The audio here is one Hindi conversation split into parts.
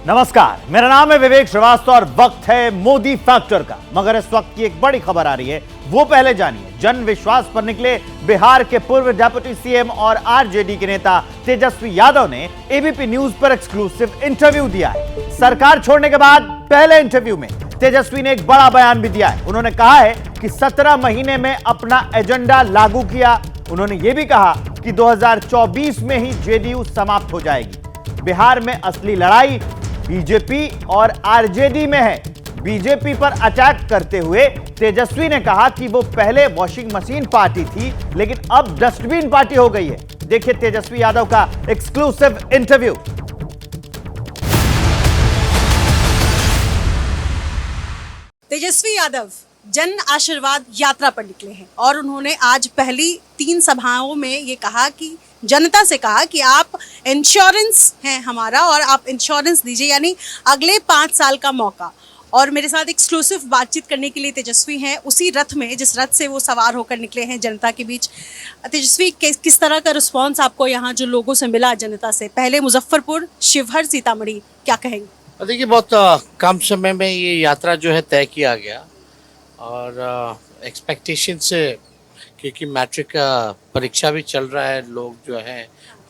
नमस्कार, मेरा नाम है विवेक श्रीवास्तव और वक्त है मोदी फैक्टर का। मगर इस वक्त की एक बड़ी खबर आ रही है, वो पहले जानिए। जन विश्वास पर निकले बिहार के पूर्व डिप्टी सीएम और आरजेडी के नेता तेजस्वी यादव ने एबीपी न्यूज पर एक्सक्लूसिव इंटरव्यू दिया है। सरकार छोड़ने के बाद पहले इंटरव्यू में तेजस्वी ने एक बड़ा बयान भी दिया है। उन्होंने कहा है कि 17 महीने में अपना एजेंडा लागू किया। उन्होंने ये भी कहा कि 2024 में ही जेडीयू समाप्त हो जाएगी। बिहार में असली लड़ाई बीजेपी और आरजेडी में है। बीजेपी पर अटैक करते हुए तेजस्वी ने कहा कि वो पहले वॉशिंग मशीन पार्टी थी, लेकिन अब डस्टबिन पार्टी हो गई है। देखिए तेजस्वी यादव का एक्सक्लूसिव इंटरव्यू। तेजस्वी यादव जन आशीर्वाद यात्रा पर निकले हैं और उन्होंने आज पहली 3 सभाओं में ये कहा कि जनता से कहा कि आप इंश्योरेंस हैं हमारा और आप इंश्योरेंस दीजिए, यानी अगले 5 साल का मौका। और मेरे साथ एक्सक्लूसिव बातचीत करने के लिए तेजस्वी हैं उसी रथ में जिस रथ से वो सवार होकर निकले हैं जनता के बीच। तेजस्वी, किस तरह का रिस्पॉन्स आपको यहाँ जो लोगों से मिला जनता से? पहले मुजफ्फरपुर, शिवहर, सीतामढ़ी, क्या कहेंगे? देखिए, बहुत कम समय में ये यात्रा जो है तय किया गया और एक्सपेक्टेशन से, क्योंकि मैट्रिक का परीक्षा भी चल रहा है, लोग जो हैं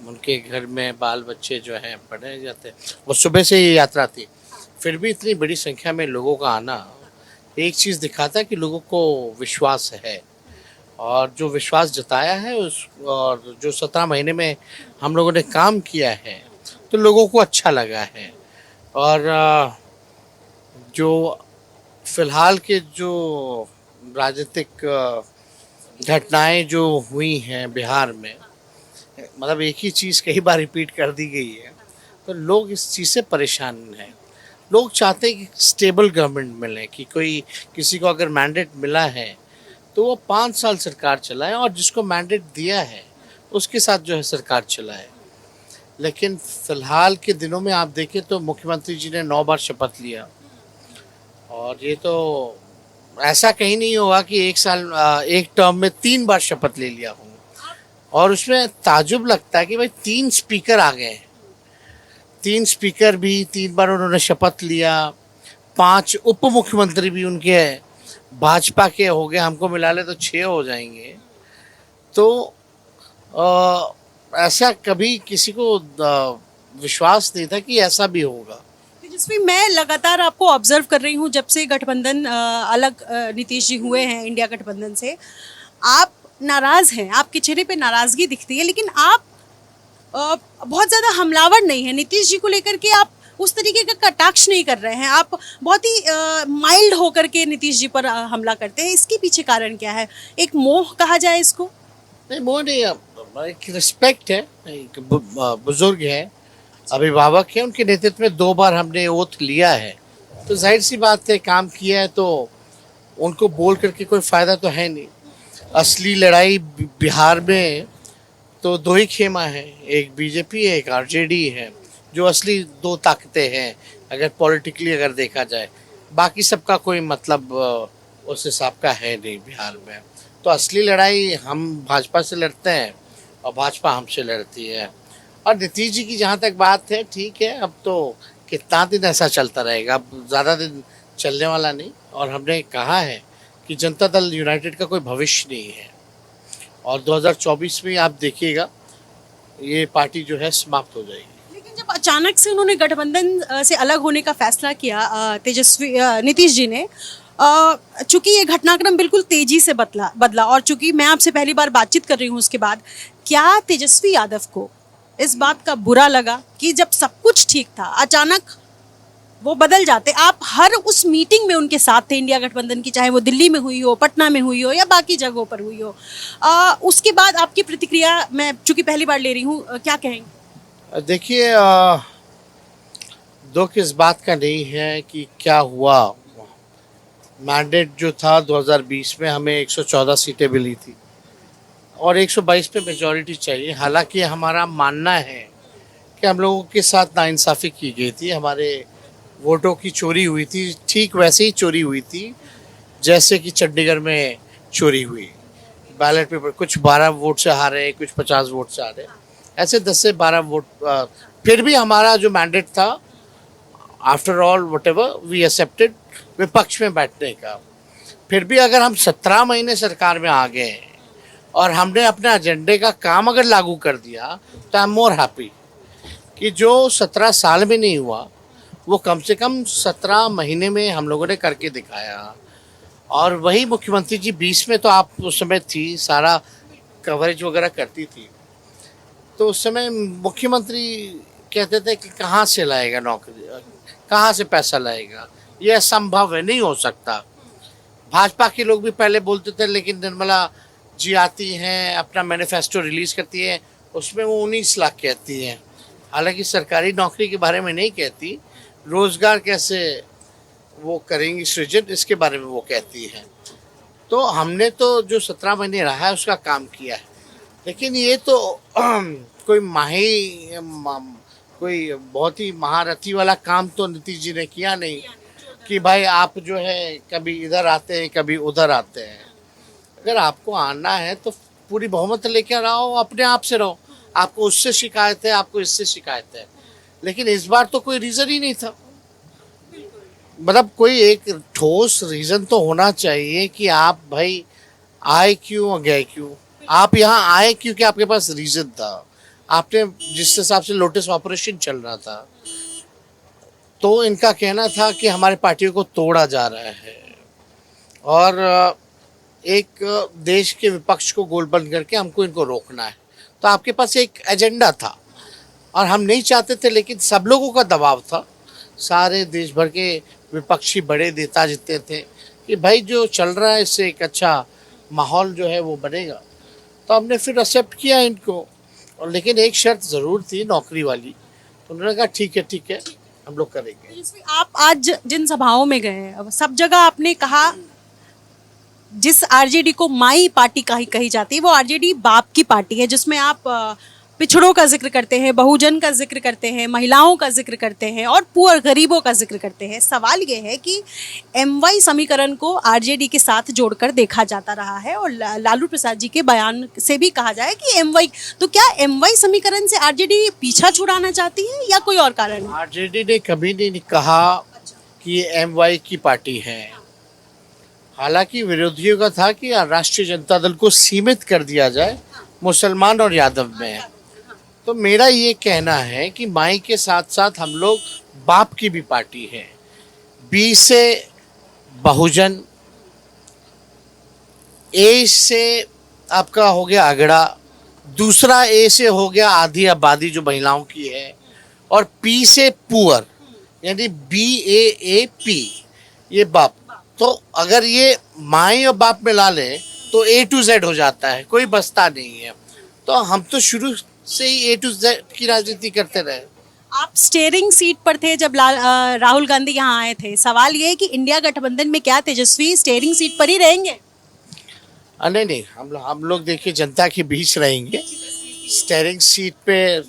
उनके घर में बाल बच्चे जो हैं पढ़े जाते हैं, वो सुबह से ये यात्रा थी। फिर भी इतनी बड़ी संख्या में लोगों का आना एक चीज़ दिखाता है कि लोगों को विश्वास है और जो विश्वास जताया है उस और जो 17 महीने में हम लोगों ने काम किया है तो लोगों को अच्छा लगा है। और जो फिलहाल के जो राजनीतिक घटनाएं जो हुई हैं बिहार में, मतलब एक ही चीज़ कई बार रिपीट कर दी गई है, तो लोग इस चीज़ से परेशान हैं। लोग चाहते हैं कि स्टेबल गवर्नमेंट मिले, कि कोई किसी को अगर मैंडेट मिला है तो वो 5 साल सरकार चलाए और जिसको मैंडेट दिया है उसके साथ जो है सरकार चलाए। लेकिन फिलहाल के दिनों में आप देखें तो मुख्यमंत्री जी ने 9 बार शपथ लिया और ये तो ऐसा कहीं नहीं होगा कि एक टर्म में 3 बार शपथ ले लिया हो। और उसमें ताजुब लगता है कि भाई 3 स्पीकर आ गए, 3 स्पीकर भी 3 बार उन्होंने शपथ लिया, 5 उप मुख्यमंत्री भी उनके भाजपा के हो गए, हमको मिला ले तो 6 हो जाएंगे। तो ऐसा कभी किसी को विश्वास नहीं था कि ऐसा भी होगा। तेजस्वी, मैं लगातार आपको ऑब्जर्व कर रही हूँ जब से गठबंधन अलग नीतीश जी हुए हैं इंडिया गठबंधन से। आप नाराज़ हैं, आपके चेहरे पे नाराज़गी दिखती है, लेकिन आप बहुत ज़्यादा हमलावर नहीं है नीतीश जी को लेकर के। आप उस तरीके का कटाक्ष नहीं कर रहे हैं, आप बहुत ही माइल्ड होकर के नीतीश जी पर हमला करते हैं। इसके पीछे कारण क्या है? एक मोह कहा जाए इसको? नहीं, मोह नहीं, एक रिस्पेक्ट है, एक बुजुर्ग है, अभिभावक है, उनके नेतृत्व में 2 बार हमने ओथ लिया है, तो जाहिर सी बात है काम किया है, तो उनको बोल करके कोई फ़ायदा तो है नहीं। असली लड़ाई बिहार में तो 2 ही खेमा है, एक बीजेपी है, एक आरजेडी है, जो असली 2 ताकतें हैं अगर पॉलिटिकली अगर देखा जाए। बाकी सबका कोई मतलब उस हिसाब का है नहीं बिहार में। तो असली लड़ाई हम भाजपा से लड़ते हैं और भाजपा हमसे लड़ती है। और नीतीश जी की जहाँ तक बात है, ठीक है, अब तो कितना दिन ऐसा चलता रहेगा, अब ज़्यादा दिन चलने वाला नहीं। और हमने कहा है कि जनता दल यूनाइटेड का कोई भविष्य नहीं है और 2024 में आप देखिएगा ये पार्टी जो है समाप्त हो जाएगी। लेकिन जब अचानक से उन्होंने गठबंधन से अलग होने का फैसला किया नीतीश जी ने, चूंकि ये घटनाक्रम बिल्कुल तेजी से बदला और चूंकि मैं आपसे पहली बार बातचीत कर रही हूँ उसके बाद, क्या तेजस्वी यादव को इस बात का बुरा लगा कि जब सब कुछ ठीक था अचानक वो बदल जाते? आप हर उस मीटिंग में उनके साथ थे इंडिया गठबंधन की, चाहे वो दिल्ली में हुई हो, पटना में हुई हो या बाकी जगहों पर हुई हो। उसके बाद आपकी प्रतिक्रिया मैं चूंकि पहली बार ले रही हूँ, क्या कहेंगे? देखिए, दुख इस बात का नहीं है कि क्या हुआ। मैंडेट जो था 2020 में हमें 114 सीटें मिली थी और 122 पे मेजॉरिटी चाहिए। हालांकि हमारा मानना है कि हम लोगों के साथ नाइंसाफ़ी की गई थी, हमारे वोटों की चोरी हुई थी, ठीक वैसे ही चोरी हुई थी जैसे कि चंडीगढ़ में चोरी हुई। बैलेट पेपर कुछ 12 वोट से हारे, कुछ 50 वोट से हारे, ऐसे 10 से 12 वोट। फिर भी हमारा जो मैंडेट था after all whatever we accepted विपक्ष में बैठने का। फिर भी अगर हम 17 महीने सरकार में आ गए और हमने अपने एजेंडे का काम अगर लागू कर दिया तो आई एम मोर हैप्पी कि जो 17 साल में नहीं हुआ वो कम से कम 17 महीने में हम लोगों ने करके दिखाया। और वही मुख्यमंत्री जी 20 में तो आप उस समय थी, सारा कवरेज वगैरह करती थी, तो उस समय मुख्यमंत्री कहते थे कि कहाँ से लाएगा नौकरी, कहाँ से पैसा लाएगा, ये असंभव है, नहीं हो सकता। भाजपा के लोग भी पहले बोलते थे, लेकिन निर्मला जी आती हैं, अपना मैनिफेस्टो रिलीज करती है, उसमें वो 19 लाख कहती हैं। हालांकि सरकारी नौकरी के बारे में नहीं कहती, रोजगार कैसे वो करेंगी सृजन, इसके बारे में वो कहती है। तो हमने तो जो 17 महीने रहा है उसका काम किया है। लेकिन ये तो कोई बहुत ही महारथी वाला काम तो नीतीश जी ने किया नहीं कि भाई आप जो है कभी इधर आते हैं कभी उधर आते हैं। अगर आपको आना है तो पूरी बहुमत लेकर आओ, अपने आप से रहो। आपको उससे शिकायत है, आपको इससे शिकायत है, लेकिन इस बार तो कोई रीज़न ही नहीं था। मतलब कोई एक ठोस रीज़न तो होना चाहिए कि आप भाई आए क्यों और गए क्यों। आप यहाँ आए क्योंकि आपके पास रीज़न था, आपने जिस हिसाब से लोटस ऑपरेशन चल रहा था, तो इनका कहना था कि हमारे पार्टियों को तोड़ा जा रहा है और एक देश के विपक्ष को गोल बंद करके हमको इनको रोकना है। तो आपके पास एक एजेंडा था और हम नहीं चाहते थे, लेकिन सब लोगों का दबाव था, सारे देश भर के विपक्षी बड़े नेता जितने थे कि भाई जो चल रहा है इससे एक अच्छा माहौल जो है वो बनेगा। तो हमने फिर एक्सेप्ट किया इनको, और लेकिन एक शर्त ज़रूर थी नौकरी वाली। तो उन्होंने कहा ठीक है हम लोग करेंगे। आप आज जिन सभाओं में गए, अब सब जगह आपने कहा जिस आरजेडी को माई पार्टी कही जाती है, वो आरजेडी बाप की पार्टी है, जिसमें आप पिछड़ों का जिक्र करते हैं, बहुजन का जिक्र करते हैं, महिलाओं का जिक्र करते हैं और पुअर गरीबों का जिक्र करते हैं। सवाल ये है कि एमवाई समीकरण को आरजेडी के साथ जोड़कर देखा जाता रहा है और लालू प्रसाद जी के बयान से भी कहा जाए कि एमवाई, तो क्या एमवाई समीकरण से आरजेडी पीछा छुड़ाना चाहती है या कोई और कारण है? आरजेडी ने कभी नहीं कहा कि ये एमवाई की पार्टी है। हालांकि विरोधियों का था कि राष्ट्रीय जनता दल को सीमित कर दिया जाए मुसलमान और यादव में। तो मेरा ये कहना है कि माई के साथ साथ हम लोग बाप की भी पार्टी है। बी से बहुजन, ए से आपका हो गया अगड़ा, दूसरा ए से हो गया आधी आबादी जो महिलाओं की है, और पी से पुअर, यानी BAAP, ये बाप। तो अगर ये माई और बाप में ला लें तो A to Z हो जाता है, कोई बसता नहीं है। तो हम तो शुरू से ही A to Z की राजनीति करते रहे। आप स्टीयरिंग सीट पर थे जब राहुल गांधी यहाँ आए थे। सवाल ये है कि इंडिया गठबंधन में क्या तेजस्वी स्टीयरिंग सीट पर ही रहेंगे? नहीं, हम लोग देखिए जनता के बीच रहेंगे। स्टीयरिंग सीट पे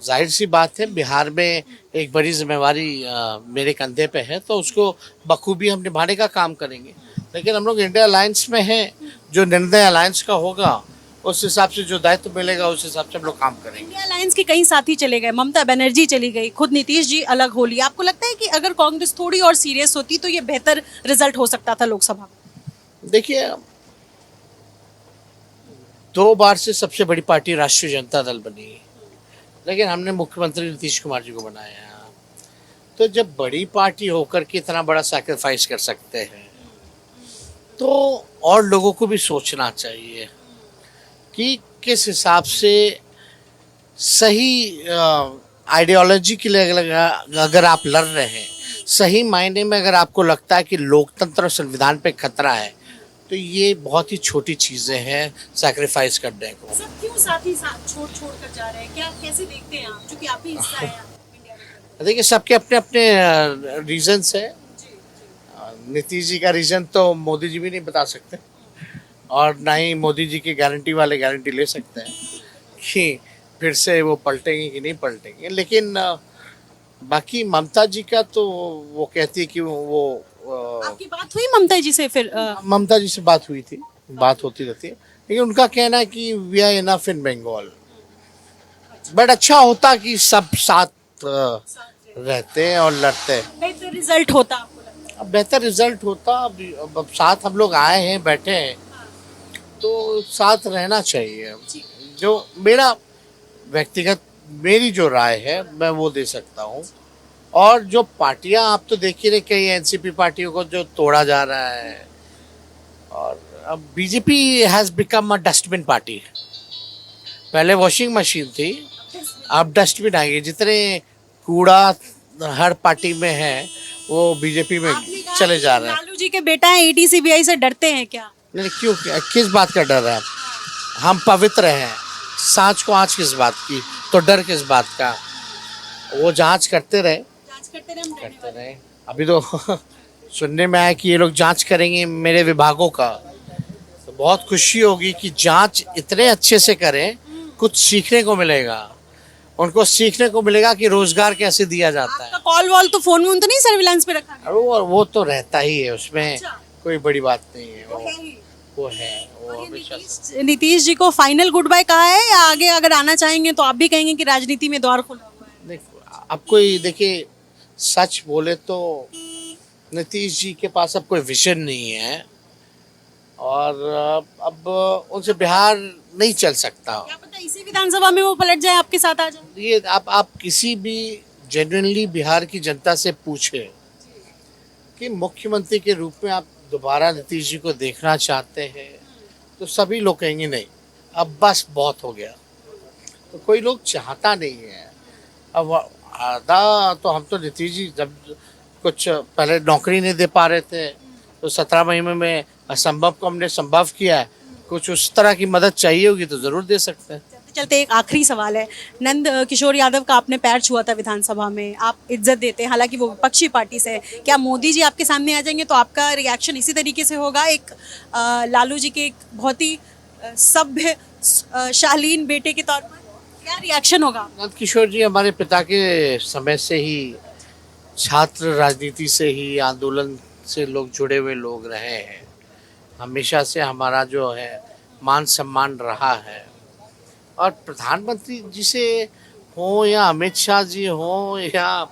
जाहिर सी बात है, बिहार में एक बड़ी जिम्मेवारी मेरे कंधे पे है, तो उसको बखूबी हम निभाने का काम करेंगे। लेकिन हम लोग इंडिया अलायंस में हैं, जो निर्णय अलायंस का होगा उस हिसाब से, जो दायित्व मिलेगा उस हिसाब से हम लोग काम करेंगे। इंडिया अलायंस के कई साथी चले गए, ममता बनर्जी चली गई, खुद नीतीश जी अलग हो लिया। आपको लगता है कि अगर कांग्रेस थोड़ी और सीरियस होती तो ये बेहतर रिजल्ट हो सकता था लोकसभा में? देखिए, 2 बार से सबसे बड़ी पार्टी राष्ट्रीय जनता दल बनी, लेकिन हमने मुख्यमंत्री नीतीश कुमार जी को बनाया। तो जब बड़ी पार्टी होकर के इतना बड़ा सैक्रिफाइस कर सकते हैं, तो और लोगों को भी सोचना चाहिए कि किस हिसाब से सही आइडियोलॉजी के लिए अगर आप लड़ रहे हैं, सही मायने में अगर आपको लगता है कि लोकतंत्र और संविधान पे खतरा है, तो ये बहुत ही छोटी चीज़ें हैं सैक्रिफाइस करने को। सब क्यों साथी छोड़ कर जा रहे हैं? क्या कैसे देखते हैं आप, क्योंकि आप भी हिस्सा हैं इंडिया में? देखिए, सबके अपने अपने रीजंस है। नीतीश जी का रीजन तो मोदी जी भी नहीं बता सकते, और ना ही मोदी जी की गारंटी वाले गारंटी ले सकते हैं कि फिर से वो पलटेंगे कि नहीं पलटेंगे। लेकिन बाकी ममता जी का तो वो कहती है कि वो आपकी बात हुई ममता जी से? फिर ममता जी से बात हुई थी, बात होती रहती है, लेकिन उनका कहना है कि we are enough in Bengal. But अच्छा होता कि सब साथ रहते हैं और लड़ते हैं। बेहतर रिजल्ट होता आपको लगता है? अब बेहतर रिजल्ट होता, अब साथ हम लोग आए हैं, बैठे हैं, तो साथ रहना चाहिए। जो मेरा व्यक्तिगत मेरी जो राय है मैं वो दे सकता हूँ। और जो पार्टियां आप तो देख ही रहे, कई एनसीपी पार्टियों को जो तोड़ा जा रहा है, और अब BJP has become a dustbin party. पहले वॉशिंग मशीन थी, अब डस्टबिन आ गई। जितने कूड़ा हर पार्टी में है वो बीजेपी में आपने कहा चले कि जा रहे हैं। लालू जी के बेटा हैं, ईडी सीबीआई से डरते हैं क्या? नहीं, क्यों, किस बात का डर है? हम पवित्र हैं, सांच को आँच किस बात की, तो डर किस बात का? वो जांच करते रहे, जांच करते रहे, हम डरने करते वाले। रहे। अभी तो सुनने में आया कि ये लोग जांच करेंगे मेरे विभागों का, तो बहुत खुशी होगी कि जांच इतने अच्छे से करें, कुछ सीखने को मिलेगा। उनको सीखने को मिलेगा कि रोजगार कैसे दिया जाता है। आपका कॉल वॉल तो फोन वोन तो नहीं सर्विलांस पे रखा गया? और वो तो रहता ही है, उसमें अच्छा। कोई बड़ी बात नहीं है। वो है ही। वो है, वो और ये हमेशा से। नीतीश जी को फाइनल गुड बाय कहा है, या आगे अगर आना चाहेंगे तो आप भी कहेंगे कि राजनीति में द्वार खुला हुआ है? देखो, अब कोई देखिए, सच बोले तो नीतीश जी के पास अब कोई विजन नहीं है, और अब उनसे बिहार नहीं चल सकता। क्या पता इसी विधानसभा में वो पलट जाए, आपके साथ आ जाए। ये आप किसी भी जेन्युइनली बिहार की जनता से पूछे कि मुख्यमंत्री के रूप में आप दोबारा नीतीश जी को देखना चाहते हैं, तो सभी लोग कहेंगे नहीं, अब बस बहुत हो गया। तो कोई लोग चाहता नहीं है। अब आधा तो हम तो नीतीश जी जब कुछ पहले नौकरी नहीं दे पा रहे थे, तो 17 महीने में असंभव को हमने संभव किया है। कुछ उस तरह की मदद चाहिए होगी तो जरूर दे सकते हैं। चलते चलते एक आखिरी सवाल है। नंद किशोर यादव का आपने पैर छुआ था विधानसभा में, आप इज्जत देते हैं, हालांकि वो विपक्षी पार्टी से है। क्या मोदी जी आपके सामने आ जाएंगे तो आपका रिएक्शन इसी तरीके से होगा? एक लालू जी के एक बहुत ही सभ्य शालीन बेटे के तौर पर क्या रिएक्शन होगा? नंद किशोर जी हमारे पिता के समय से ही छात्र राजनीति से ही, आंदोलन से लोग जुड़े हुए लोग रहे हैं। हमेशा से हमारा जो है मान सम्मान रहा है। और प्रधानमंत्री जी से हो या अमित शाह जी हो या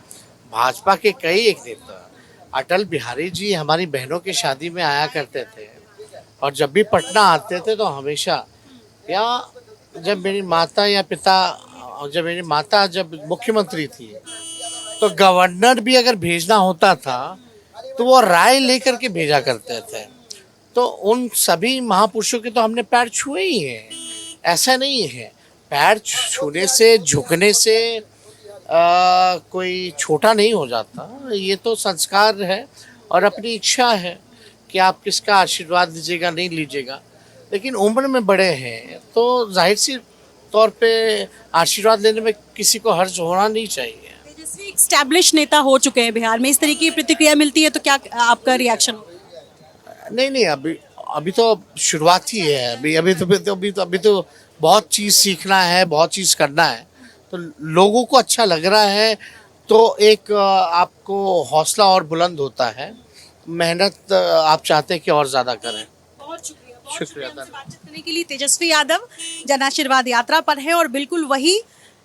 भाजपा के कई एक नेता, अटल बिहारी जी हमारी बहनों की शादी में आया करते थे, और जब भी पटना आते थे तो हमेशा, या जब मेरी माता या पिता, जब मेरी माता जब मुख्यमंत्री थी, तो गवर्नर भी अगर भेजना होता था तो वो राय लेकर के भेजा करते थे। तो उन सभी महापुरुषों के तो हमने पैर छुए ही हैं। ऐसा नहीं है, पैर छूने से, झुकने से कोई छोटा नहीं हो जाता। ये तो संस्कार है और अपनी इच्छा है कि आप किसका आशीर्वाद लीजिएगा नहीं लीजिएगा। लेकिन उम्र में बड़े हैं तो जाहिर सी तौर पे आशीर्वाद लेने में किसी को हर्ज होना नहीं चाहिए। तेजस्वी एक स्टैब्लिश नेता हो चुके हैं बिहार में, इस तरीके की प्रतिक्रिया मिलती है तो क्या आपका रिएक्शन होगा? नहीं, अभी तो शुरुआत ही है। अभी तो बहुत चीज़ सीखना है, बहुत चीज़ करना है। तो लोगों को अच्छा लग रहा है तो एक आपको हौसला और बुलंद होता है। मेहनत आप चाहते हैं कि और ज़्यादा करें। बहुत शुक्रिया, शुक्रिया। हमसे बातचीत करने के लिए। तेजस्वी यादव जन आशीर्वाद यात्रा पर है और बिल्कुल वही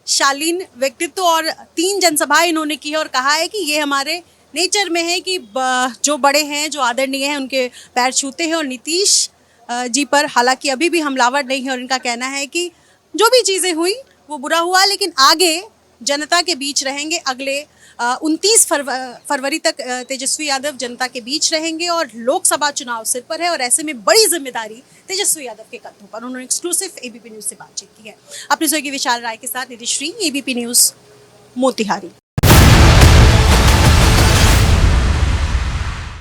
शालीन व्यक्तित्व, और 3 जनसभाएं इन्होंने की है और कहा है कि ये हमारे नेचर में है कि जो बड़े हैं, जो आदरणीय हैं, उनके पैर छूते हैं। और नीतीश जी पर हालांकि अभी भी हमलावर नहीं है, और इनका कहना है कि जो भी चीज़ें हुई वो बुरा हुआ, लेकिन आगे जनता के बीच रहेंगे। अगले 29 फरवरी तक तेजस्वी यादव जनता के बीच रहेंगे और लोकसभा चुनाव सिर पर है, और ऐसे में बड़ी जिम्मेदारी तेजस्वी यादव के कंधों पर। उन्होंने एक्सक्लूसिव एबीपी न्यूज़ से बातचीत की है। अपने स्वयं की विशाल राय के साथ निधि श्री, एबीपी न्यूज़, मोतिहारी।